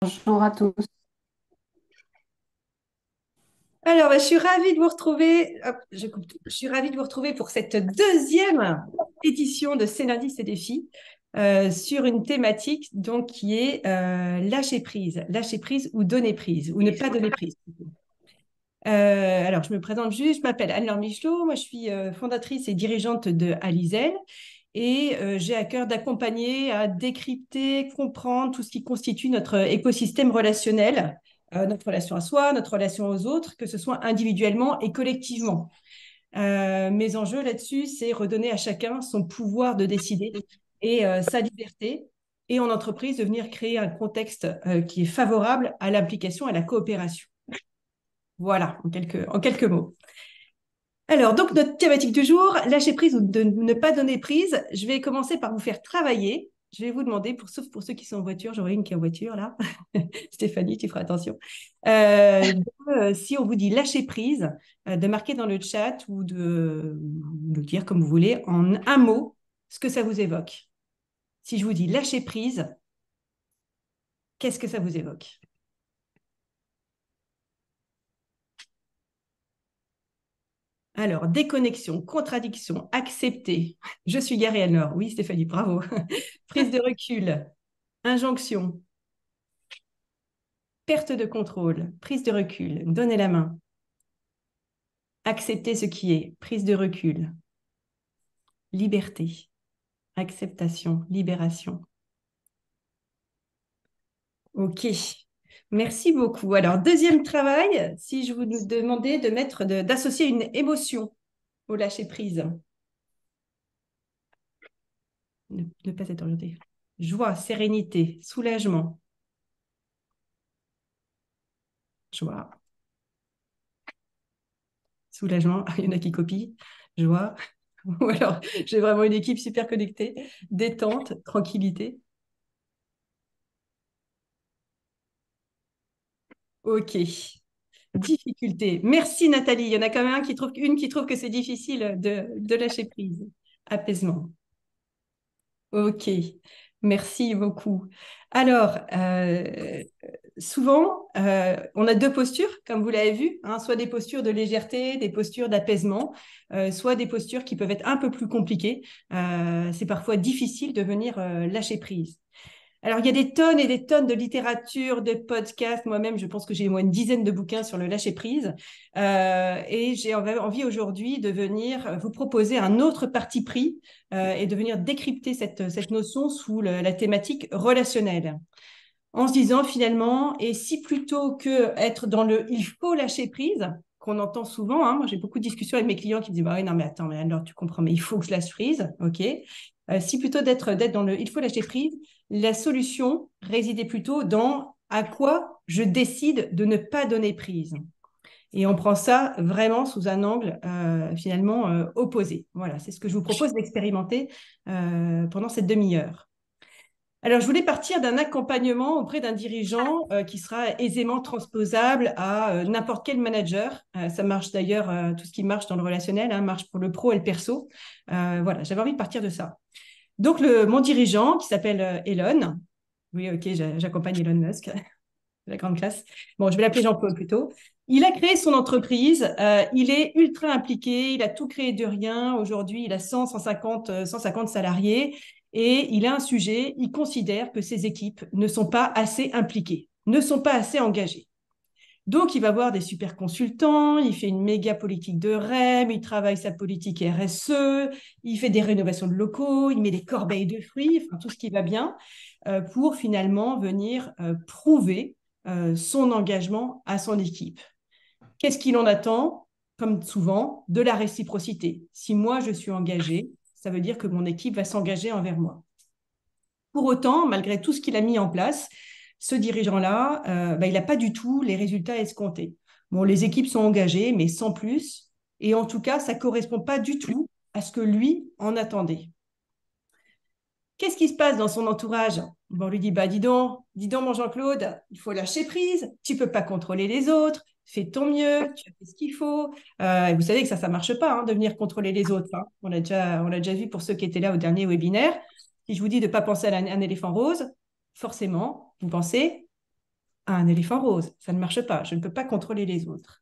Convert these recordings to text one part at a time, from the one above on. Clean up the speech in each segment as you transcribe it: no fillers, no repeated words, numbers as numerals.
Bonjour à tous. Alors, je suis ravie de vous retrouver. Hop, je coupe tout. Je suis ravie de vous retrouver pour cette deuxième édition de Scénaristes et défis sur une thématique donc qui est lâcher prise ou donner prise ou ne pas donner prise. Alors, je me présente juste. Je m'appelle Anne-Laure Michelot. Moi, je suis fondatrice et dirigeante de Alizelle et j'ai à cœur d'accompagner à décrypter, comprendre tout ce qui constitue notre écosystème relationnel, notre relation à soi, notre relation aux autres, que ce soit individuellement et collectivement. Mes enjeux là-dessus, c'est redonner à chacun son pouvoir de décider et sa liberté, et en entreprise, de venir créer un contexte qui est favorable à l'implication et à la coopération. Voilà, en quelques mots. Alors, donc, notre thématique du jour, lâcher prise ou de ne pas donner prise. Je vais commencer par vous faire travailler. Je vais vous demander, sauf pour ceux qui sont en voiture, j'aurai une qui est en voiture là. Stéphanie, tu feras attention. Si on vous dit lâcher prise, de marquer dans le chat ou de dire comme vous voulez en un mot ce que ça vous évoque. Si je vous dis lâcher prise, qu'est-ce que ça vous évoque? Alors, déconnexion, contradiction, accepter. Je suis Gary Nord. Oui, Stéphanie, bravo. Prise de recul, injonction, perte de contrôle, prise de recul, donner la main, accepter ce qui est, prise de recul, liberté, acceptation, libération. Ok, merci beaucoup. Alors, deuxième travail, si je vous demandais d'associer une émotion au lâcher prise, ne pas être orienté. Joie, sérénité, soulagement, joie, soulagement. Il y en a qui copient, joie. Ou alors, j'ai vraiment une équipe super connectée, détente, tranquillité. Ok. Difficulté. Merci Nathalie. Il y en a quand même une qui trouve que c'est difficile de lâcher prise. Apaisement. Ok. Merci beaucoup. Alors, souvent, on a deux postures, comme vous l'avez vu, hein, soit des postures de légèreté, des postures d'apaisement, soit des postures qui peuvent être un peu plus compliquées. C'est parfois difficile de venir lâcher prise. Alors, il y a des tonnes et des tonnes de littérature, de podcasts. Moi-même, je pense que j'ai au moins une dizaine de bouquins sur le lâcher-prise. Et j'ai envie aujourd'hui de venir vous proposer un autre parti pris et de venir décrypter cette notion sous la thématique relationnelle. En se disant finalement, et si plutôt que être dans le il faut lâcher prise, qu'on entend souvent, hein, moi j'ai beaucoup de discussions avec mes clients qui me disent bah oui, non mais attends, mais alors tu comprends, mais il faut que je lâche prise, ok. Si plutôt d'être dans le il faut lâcher prise, la solution résidait plutôt dans à quoi je décide de ne pas donner prise. Et on prend ça vraiment sous un angle finalement opposé. Voilà, c'est ce que je vous propose d'expérimenter pendant cette demi-heure. Alors, je voulais partir d'un accompagnement auprès d'un dirigeant qui sera aisément transposable à n'importe quel manager. Ça marche d'ailleurs, tout ce qui marche dans le relationnel, hein, marche pour le pro et le perso. Voilà, j'avais envie de partir de ça. Donc, mon dirigeant, qui s'appelle Elon, oui, ok, j'accompagne Elon Musk, la grande classe. Bon, je vais l'appeler Jean-Paul plutôt. Il a créé son entreprise, il est ultra impliqué, il a tout créé de rien. Aujourd'hui, il a 150 salariés et il a un sujet, il considère que ses équipes ne sont pas assez impliquées, ne sont pas assez engagées. Donc, il va voir des super consultants, il fait une méga politique de REM, il travaille sa politique RSE, il fait des rénovations de locaux, il met des corbeilles de fruits, enfin tout ce qui va bien, pour finalement venir prouver son engagement à son équipe. Qu'est-ce qu'il en attend? Comme souvent, de la réciprocité. Si moi je suis engagée, ça veut dire que mon équipe va s'engager envers moi. Pour autant, malgré tout ce qu'il a mis en place, ce dirigeant-là, il n'a pas du tout les résultats escomptés. Bon, les équipes sont engagées, mais sans plus. Et en tout cas, ça ne correspond pas du tout à ce que lui en attendait. Qu'est-ce qui se passe dans son entourage? Bon, on lui dit, bah, dis donc, mon Jean-Claude, il faut lâcher prise, tu ne peux pas contrôler les autres, fais ton mieux, tu as fait ce qu'il faut. Et vous savez que ça ne marche pas, hein, de venir contrôler les autres, hein. On l'a déjà vu pour ceux qui étaient là au dernier webinaire. Si je vous dis de ne pas penser à un éléphant rose, forcément, vous pensez à un éléphant rose. Ça ne marche pas. Je ne peux pas contrôler les autres.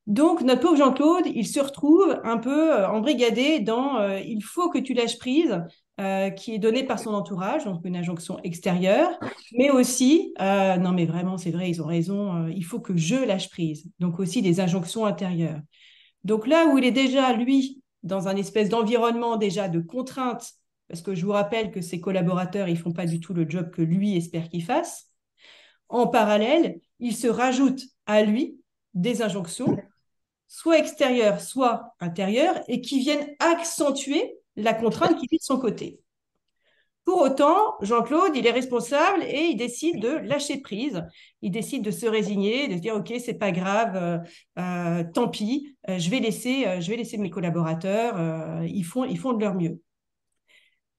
Donc, notre pauvre Jean-Claude, il se retrouve un peu embrigadé dans il faut que tu lâches prise, qui est donnée par son entourage, donc une injonction extérieure, mais aussi, non mais vraiment, c'est vrai, ils ont raison, il faut que je lâche prise, donc aussi des injonctions intérieures. Donc là où il est déjà, lui, dans un espèce d'environnement déjà de contrainte, parce que je vous rappelle que ses collaborateurs, ils font pas du tout le job que lui espère qu'ils fassent, en parallèle, il se rajoute à lui des injonctions soit extérieures, soit intérieures, et qui viennent accentuer la contrainte qui vit de son côté. Pour autant, Jean-Claude, il est responsable et il décide de lâcher prise. Il décide de se résigner, de se dire, OK, c'est pas grave, tant pis, je vais laisser mes collaborateurs, ils font de leur mieux.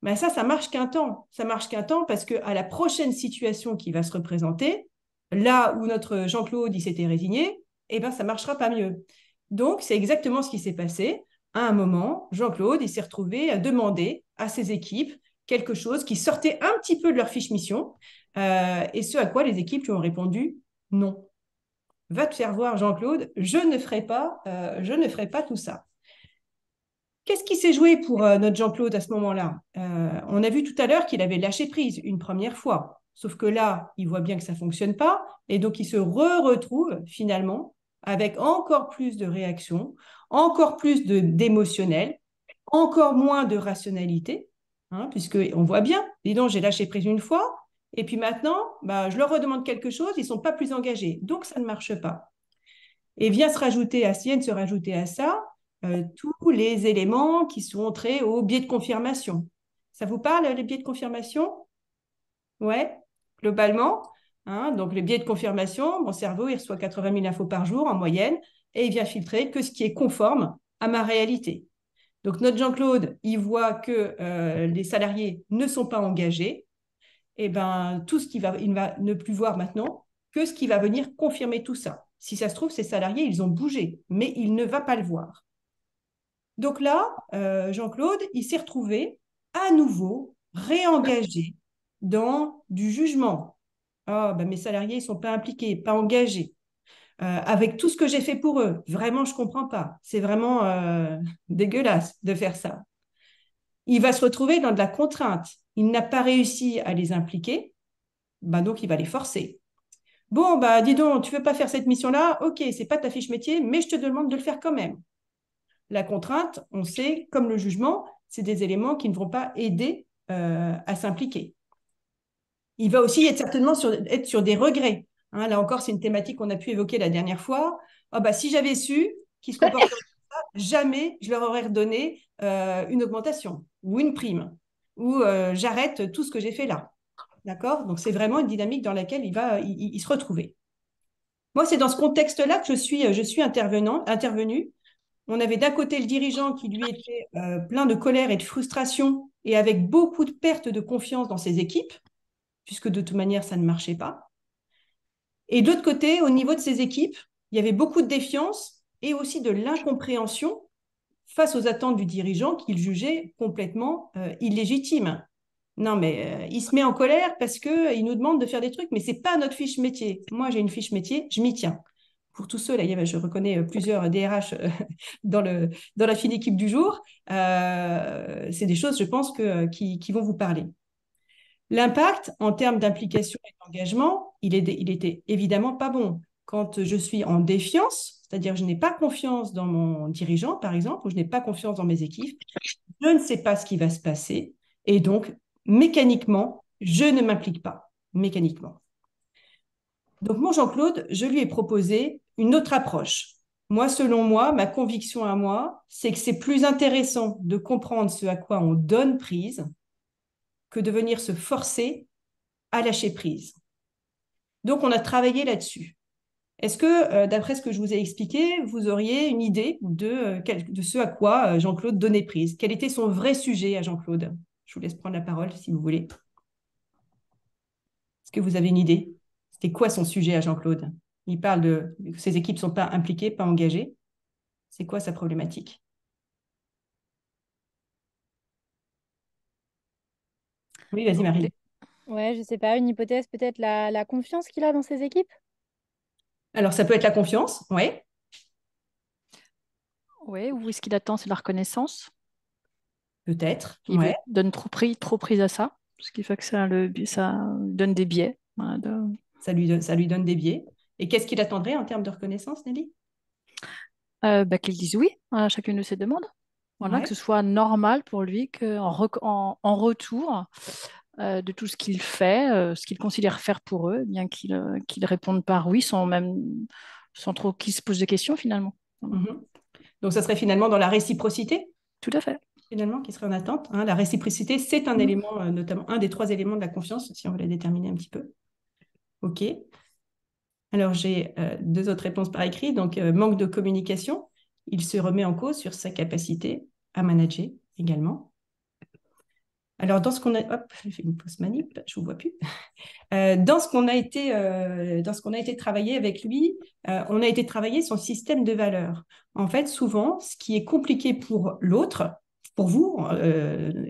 Mais ça marche qu'un temps. Ça marche qu'un temps parce qu'à la prochaine situation qui va se représenter, là où notre Jean-Claude, il s'était résigné, eh ben, ça ne marchera pas mieux. Donc, c'est exactement ce qui s'est passé. À un moment, Jean-Claude, il s'est retrouvé à demander à ses équipes quelque chose qui sortait un petit peu de leur fiche mission, et ce à quoi les équipes lui ont répondu non. Va te faire voir, Jean-Claude, je ne ferai pas tout ça. Qu'est-ce qui s'est joué pour notre Jean-Claude à ce moment-là? On a vu tout à l'heure qu'il avait lâché prise une première fois. Sauf que là, il voit bien que ça ne fonctionne pas. Et donc, il se retrouve finalement avec encore plus de réactions, encore plus d'émotionnel, encore moins de rationalité, hein, puisqu'on voit bien, dis donc, j'ai lâché prise une fois, et puis maintenant, bah, je leur redemande quelque chose, ils ne sont pas plus engagés. Donc, ça ne marche pas. Et viennent se rajouter à ça tous les éléments qui sont traits au biais de confirmation. Ça vous parle, les biais de confirmation? Ouais, globalement. Hein, donc, les biais de confirmation, mon cerveau, il reçoit 80 000 infos par jour en moyenne et il vient filtrer que ce qui est conforme à ma réalité. Donc, notre Jean-Claude, il voit que les salariés ne sont pas engagés. Et ben, il ne va ne plus voir maintenant que ce qui va venir confirmer tout ça. Si ça se trouve, ces salariés, ils ont bougé, mais il ne va pas le voir. Donc là, Jean-Claude, il s'est retrouvé à nouveau réengagé dans du jugement. Ah, ben mes salariés, ils ne sont pas impliqués, pas engagés. Avec tout ce que j'ai fait pour eux, vraiment, je ne comprends pas. C'est vraiment dégueulasse de faire ça. Il va se retrouver dans de la contrainte. Il n'a pas réussi à les impliquer, ben donc il va les forcer. Bon, bah dis donc, tu veux pas faire cette mission-là? Ok, c'est pas ta fiche métier, mais je te demande de le faire quand même. La contrainte, on sait, comme le jugement, c'est des éléments qui ne vont pas aider à s'impliquer. Il va aussi être sur des regrets. Hein, là encore, c'est une thématique qu'on a pu évoquer la dernière fois. Oh, bah, si j'avais su qu'ils se comportent comme ça, jamais je leur aurais redonné une augmentation ou une prime ou j'arrête tout ce que j'ai fait là. D'accord? Donc, c'est vraiment une dynamique dans laquelle il se retrouver. Moi, c'est dans ce contexte-là que je suis intervenue. On avait d'un côté le dirigeant qui, lui, était plein de colère et de frustration et avec beaucoup de perte de confiance dans ses équipes, puisque de toute manière, ça ne marchait pas. Et de l'autre côté, au niveau de ses équipes, il y avait beaucoup de défiance et aussi de l'incompréhension face aux attentes du dirigeant qu'il jugeait complètement illégitimes. Non, mais il se met en colère parce qu'il nous demande de faire des trucs, mais ce n'est pas notre fiche métier. Moi, j'ai une fiche métier, je m'y tiens. Pour tous ceux, là, je reconnais plusieurs DRH dans la fine équipe du jour. C'est des choses, je pense, qui vont vous parler. L'impact en termes d'implication et d'engagement, il était évidemment pas bon. Quand je suis en défiance, c'est-à-dire que je n'ai pas confiance dans mon dirigeant, par exemple, ou je n'ai pas confiance dans mes équipes, je ne sais pas ce qui va se passer. Et donc, mécaniquement, je ne m'implique pas. Mécaniquement. Donc, mon Jean-Claude, je lui ai proposé une autre approche. Moi, selon moi, ma conviction à moi, c'est que c'est plus intéressant de comprendre ce à quoi on donne prise que de venir se forcer à lâcher prise. Donc, on a travaillé là-dessus. Est-ce que, d'après ce que je vous ai expliqué, vous auriez une idée de ce à quoi Jean-Claude donnait prise? Quel était son vrai sujet à Jean-Claude? Je vous laisse prendre la parole si vous voulez. Est-ce que vous avez une idée? C'était quoi son sujet à Jean-Claude? Il parle de que ses équipes ne sont pas impliquées, pas engagées. C'est quoi sa problématique? Oui, vas-y, Marie. Ouais, je sais pas, une hypothèse, peut-être la confiance qu'il a dans ses équipes? Alors, ça peut être la confiance, oui, Oui, ou est-ce qu'il attend, c'est la reconnaissance? peut-être, Il ouais. veut donne trop prise à ça, ce qui fait que ça donne des biais. Voilà, Ça lui donne des biais. Et qu'est-ce qu'il attendrait en termes de reconnaissance, Nelly? bah, qu'il dise oui à chacune de ses demandes. Voilà, que Ouais. ce soit normal pour lui en retour de tout ce qu'il fait, ce qu'il considère faire pour eux, eh bien qu'il réponde par oui sans trop qu'il se pose de questions finalement. Voilà. Mhm. Donc, ça serait finalement dans la réciprocité, Tout à fait. finalement, qui serait en attente, hein. La réciprocité, c'est un Mm. élément, notamment un des trois éléments de la confiance, si on veut la déterminer un petit peu. OK. Alors, j'ai deux autres réponses par écrit. Donc, manque de communication. Il se remet en cause sur sa capacité à manager également. Alors, dans ce qu'on a... Hop, j'ai fait une pause manip, je ne vous vois plus. Dans ce qu'on a été travaillé avec lui, on a été travailler son système de valeurs. En fait, souvent, ce qui est compliqué pour l'autre, pour vous,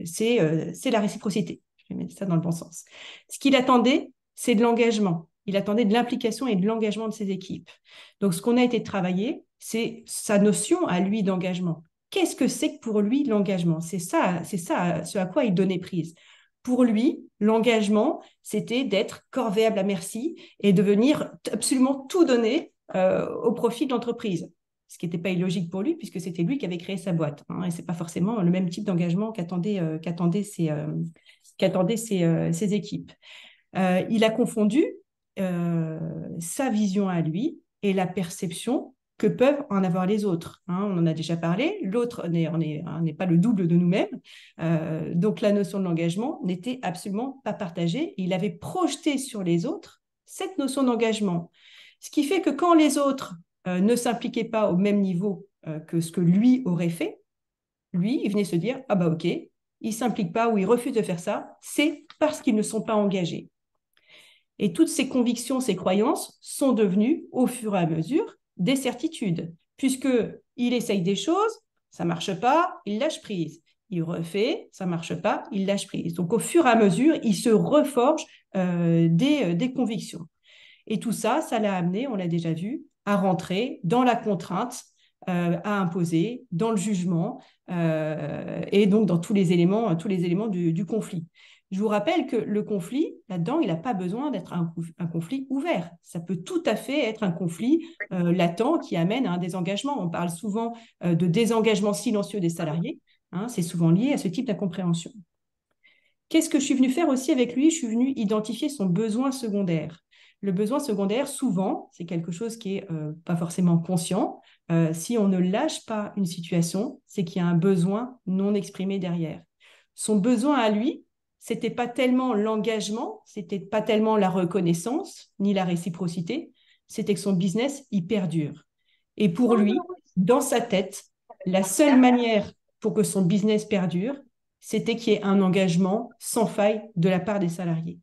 c'est la réciprocité. Je vais mettre ça dans le bon sens. Ce qu'il attendait, c'est de l'engagement. Il attendait de l'implication et de l'engagement de ses équipes. Donc, ce qu'on a été travaillé, c'est sa notion à lui d'engagement. Qu'est-ce que c'est que pour lui l'engagement? C'est ça ce à quoi il donnait prise. Pour lui, l'engagement, c'était d'être corvéable à merci et de venir absolument tout donner au profit de l'entreprise. Ce qui n'était pas illogique pour lui, puisque c'était lui qui avait créé sa boîte, hein, et ce n'est pas forcément le même type d'engagement qu'attendaient ses équipes. Il a confondu sa vision à lui et la perception que peuvent en avoir les autres, hein. On en a déjà parlé, l'autre n'est pas le double de nous-mêmes, donc la notion de l'engagement n'était absolument pas partagée. Il avait projeté sur les autres cette notion d'engagement, ce qui fait que quand les autres ne s'impliquaient pas au même niveau que ce que lui aurait fait, lui, il venait se dire, ah bah ok, ils ne s'impliquent pas ou ils refusent de faire ça, c'est parce qu'ils ne sont pas engagés. Et toutes ces convictions, ces croyances sont devenues, au fur et à mesure, des certitudes, puisque il essaye des choses, ça marche pas, il lâche prise. Il refait, ça marche pas, il lâche prise. Donc, au fur et à mesure, il se reforge des convictions. Et tout ça, ça l'a amené, on l'a déjà vu, à rentrer dans la contrainte, à imposer, dans le jugement, et donc dans tous les éléments du conflit. Je vous rappelle que le conflit, là-dedans, il n'a pas besoin d'être un conflit ouvert. Ça peut tout à fait être un conflit latent qui amène à un désengagement. On parle souvent de désengagement silencieux des salariés, hein, c'est souvent lié à ce type d'incompréhension. Qu'est-ce que je suis venue faire aussi avec lui? Je suis venue identifier son besoin secondaire. Le besoin secondaire, souvent, c'est quelque chose qui est pas forcément conscient. Si on ne lâche pas une situation, c'est qu'il y a un besoin non exprimé derrière. Son besoin à lui, c'était pas tellement l'engagement, c'était pas tellement la reconnaissance, ni la réciprocité, c'était que son business y perdure. Et pour lui, dans sa tête, la seule manière pour que son business perdure, c'était qu'il y ait un engagement sans faille de la part des salariés.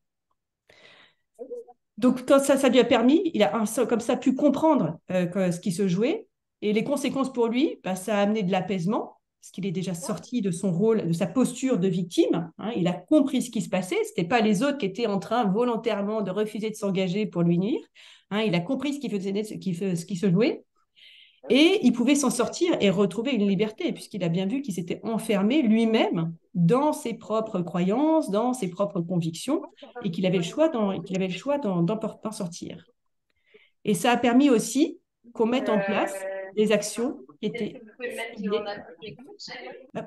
Donc, quand ça lui a permis, il a comme ça pu comprendre ce qui se jouait. Et les conséquences pour lui, bah, ça a amené de l'apaisement, parce qu'il est déjà sorti de son rôle, de sa posture de victime, hein. Il a compris ce qui se passait. Ce n'était pas les autres qui étaient en train volontairement de refuser de s'engager pour lui nuire, hein. Il a compris ce qui se jouait. Et il pouvait s'en sortir et retrouver une liberté, puisqu'il a bien vu qu'il s'était enfermé lui-même dans ses propres croyances, dans ses propres convictions, et qu'il avait le choix d'en sortir. Et ça a permis aussi qu'on mette en place des actions qui étaient ciblées, hop,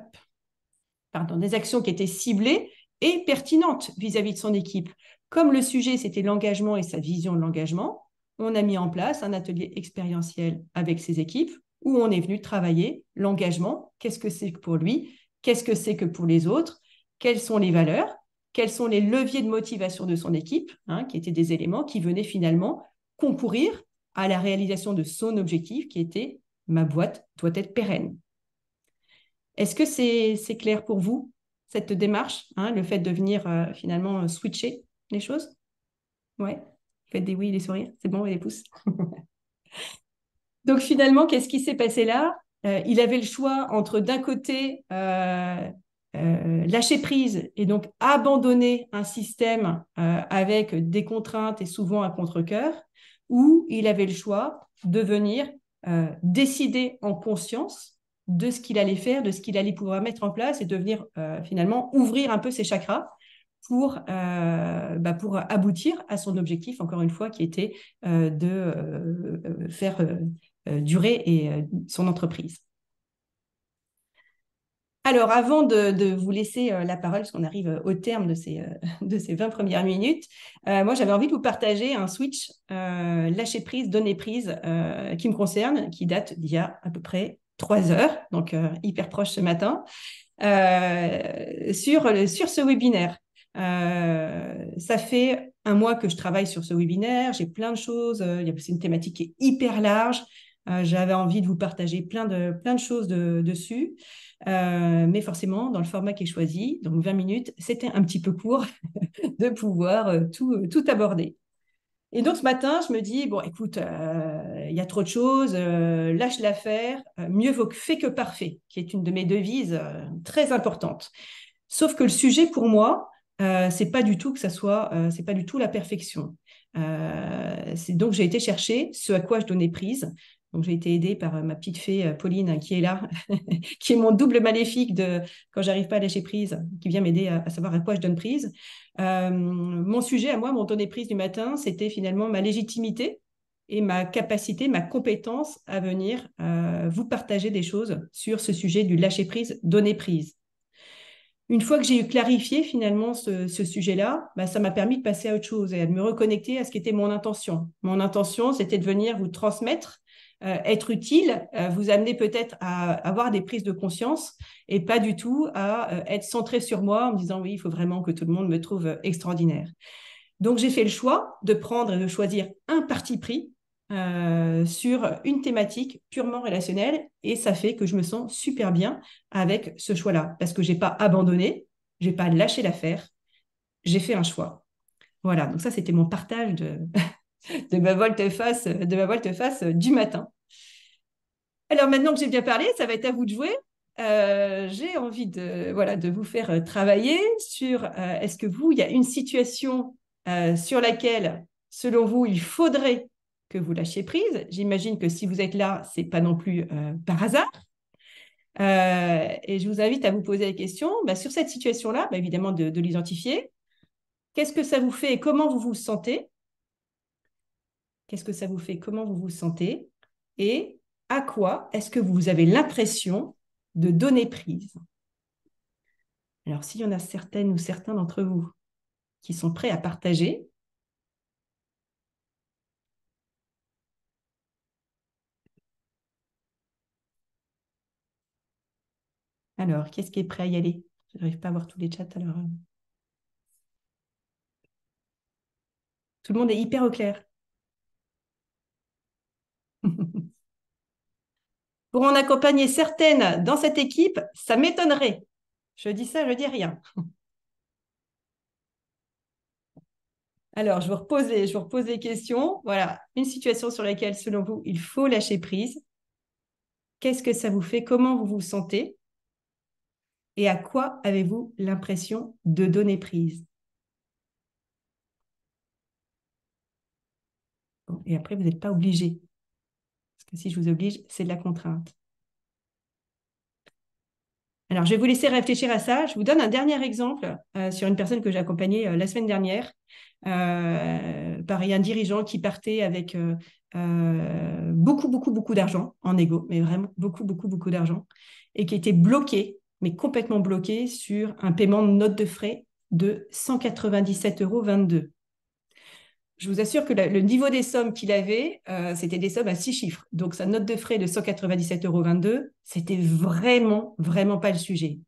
pardon, des actions qui étaient ciblées et pertinentes vis-à-vis de son équipe. Comme le sujet, c'était l'engagement et sa vision de l'engagement, on a mis en place un atelier expérientiel avec ses équipes où on est venu travailler l'engagement. Qu'est-ce que c'est que pour lui? Qu'est-ce que c'est que pour les autres? Quelles sont les valeurs? Quels sont les leviers de motivation de son équipe, hein, qui étaient des éléments qui venaient finalement concourir à la réalisation de son objectif qui était ma boîte doit être pérenne. Est-ce que c'est clair pour vous, cette démarche, hein, le fait de venir finalement switcher les choses? Ouais. Faites des oui et des sourires. C'est bon, et des pouces. Donc finalement, qu'est-ce qui s'est passé là? Il avait le choix entre d'un côté lâcher prise et donc abandonner un système avec des contraintes et souvent un contre-cœur, ou il avait le choix de venir décider en conscience de ce qu'il allait faire, de ce qu'il allait pouvoir mettre en place et de venir finalement ouvrir un peu ses chakras pour aboutir à son objectif, encore une fois, qui était de faire durer son entreprise. Alors, avant de vous laisser la parole, parce qu'on arrive au terme de ces 20 premières minutes, moi, j'avais envie de vous partager un switch lâcher prise, donner prise qui me concerne, qui date d'il y a à peu près 3 heures, donc hyper proche ce matin, sur ce webinaire. Ça fait un mois que je travaille sur ce webinaire, j'ai plein de choses, c'est une thématique qui est hyper large, j'avais envie de vous partager plein de choses dessus. Mais forcément, dans le format qui est choisi, donc 20 minutes, c'était un petit peu court de pouvoir tout aborder. Et donc, ce matin, je me dis, bon, écoute, il y a trop de choses, lâche l'affaire, mieux vaut fait que parfait, qui est une de mes devises très importantes. Sauf que le sujet, pour moi, c'est pas du tout c'est pas du tout la perfection. Donc, j'ai été chercher ce à quoi je donnais prise. Donc, j'ai été aidée par ma petite fée Pauline qui est là, qui est mon double maléfique quand j'arrive pas à lâcher prise, qui vient m'aider à savoir à quoi je donne prise. Mon sujet à moi, mon donner prise du matin, c'était finalement ma légitimité et ma capacité, ma compétence à venir vous partager des choses sur ce sujet du lâcher prise, donner prise. Une fois que j'ai eu clarifié finalement ce sujet-là, ça m'a permis de passer à autre chose et de me reconnecter à ce qui était mon intention. Mon intention, c'était de venir vous transmettre, être utile, vous amener peut-être à avoir des prises de conscience et pas du tout à être centré sur moi en me disant oui, il faut vraiment que tout le monde me trouve extraordinaire. Donc, j'ai fait le choix de prendre et de choisir un parti pris sur une thématique purement relationnelle et ça fait que je me sens super bien avec ce choix-là parce que je n'ai pas abandonné, je n'ai pas lâché l'affaire, j'ai fait un choix. Voilà, donc ça, c'était mon partage de ma volte-face du matin. Alors maintenant que j'ai bien parlé, ça va être à vous de jouer. J'ai envie de vous faire travailler sur est-ce que il y a une situation sur laquelle, selon vous, il faudrait que vous lâchiez prise. J'imagine que si vous êtes là, ce n'est pas non plus par hasard. Et je vous invite à vous poser la question sur cette situation-là, évidemment de l'identifier. Qu'est-ce que ça vous fait et comment vous vous sentez? Qu'est-ce que ça vous fait? Comment vous vous sentez? Et à quoi est-ce que vous avez l'impression de donner prise? Alors, s'il y en a certaines ou certains d'entre vous qui sont prêts à partager, alors, qu'est-ce qui est prêt à y aller? Je n'arrive pas à voir tous les chats, alors... Tout le monde est hyper au clair. Pour en accompagner certaines dans cette équipe, ça m'étonnerait. Je dis ça, je dis rien. Alors, je vous repose les questions. Voilà, une situation sur laquelle, selon vous, il faut lâcher prise. Qu'est-ce que ça vous fait? Comment vous vous sentez? Et à quoi avez-vous l'impression de donner prise? Bon, et après, vous n'êtes pas obligé. Parce que si je vous oblige, c'est de la contrainte. Alors, je vais vous laisser réfléchir à ça. Je vous donne un dernier exemple sur une personne que j'ai accompagnée la semaine dernière. Pareil, un dirigeant qui partait avec beaucoup d'argent en égo, mais vraiment beaucoup d'argent, et qui était bloqué, mais complètement bloqué sur un paiement de note de frais de 197,22 €. Je vous assure que le niveau des sommes qu'il avait, c'était des sommes à 6 chiffres. Donc, sa note de frais de 197,22 €, c'était vraiment pas le sujet.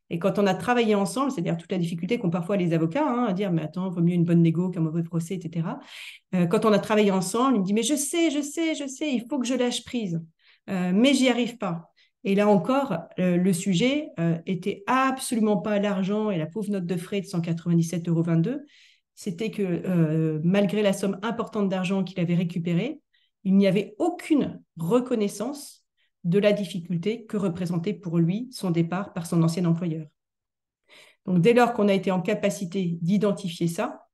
Et quand on a travaillé ensemble, c'est-à-dire toute la difficulté qu'ont parfois les avocats, à dire, mais attends, vaut mieux une bonne négo qu'un mauvais procès, etc. Quand on a travaillé ensemble, il me dit, mais je sais, il faut que je lâche prise, mais j'y arrive pas. Et là encore, le sujet était absolument pas l'argent et la pauvre note de frais de 197,22 €. C'était que malgré la somme importante d'argent qu'il avait récupérée, il n'y avait aucune reconnaissance de la difficulté que représentait pour lui son départ par son ancien employeur. Donc, dès lors qu'on a été en capacité d'identifier ça,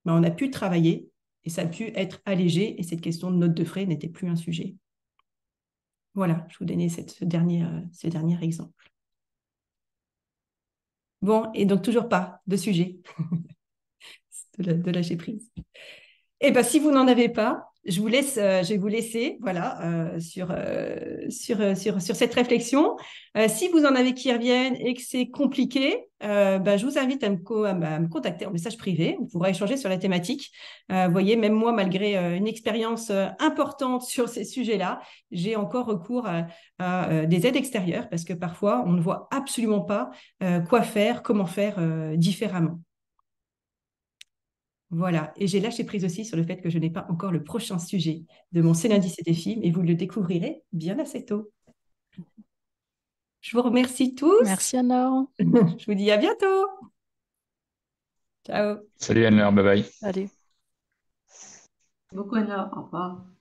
ben, on a pu travailler et ça a pu être allégé et cette question de note de frais n'était plus un sujet. Voilà, je vous donnais ce dernier exemple. Bon, et donc toujours pas de sujet de lâcher prise. Et bien, si vous n'en avez pas, je vais vous laisser voilà, sur cette réflexion. Si vous en avez qui reviennent et que c'est compliqué, ben, je vous invite à me contacter en message privé. On pourra échanger sur la thématique. Vous voyez, même moi, malgré une expérience importante sur ces sujets-là, j'ai encore recours à des aides extérieures parce que parfois, on ne voit absolument pas quoi faire, comment faire différemment. Voilà, et j'ai lâché prise aussi sur le fait que je n'ai pas encore le prochain sujet de mon C'est lundi, c'est des films, et vous le découvrirez bien assez tôt. Je vous remercie tous. Merci Anna. Je vous dis à bientôt. Ciao. Salut Anne-Laure, bye bye. Allez. Beaucoup, Anna. Au revoir.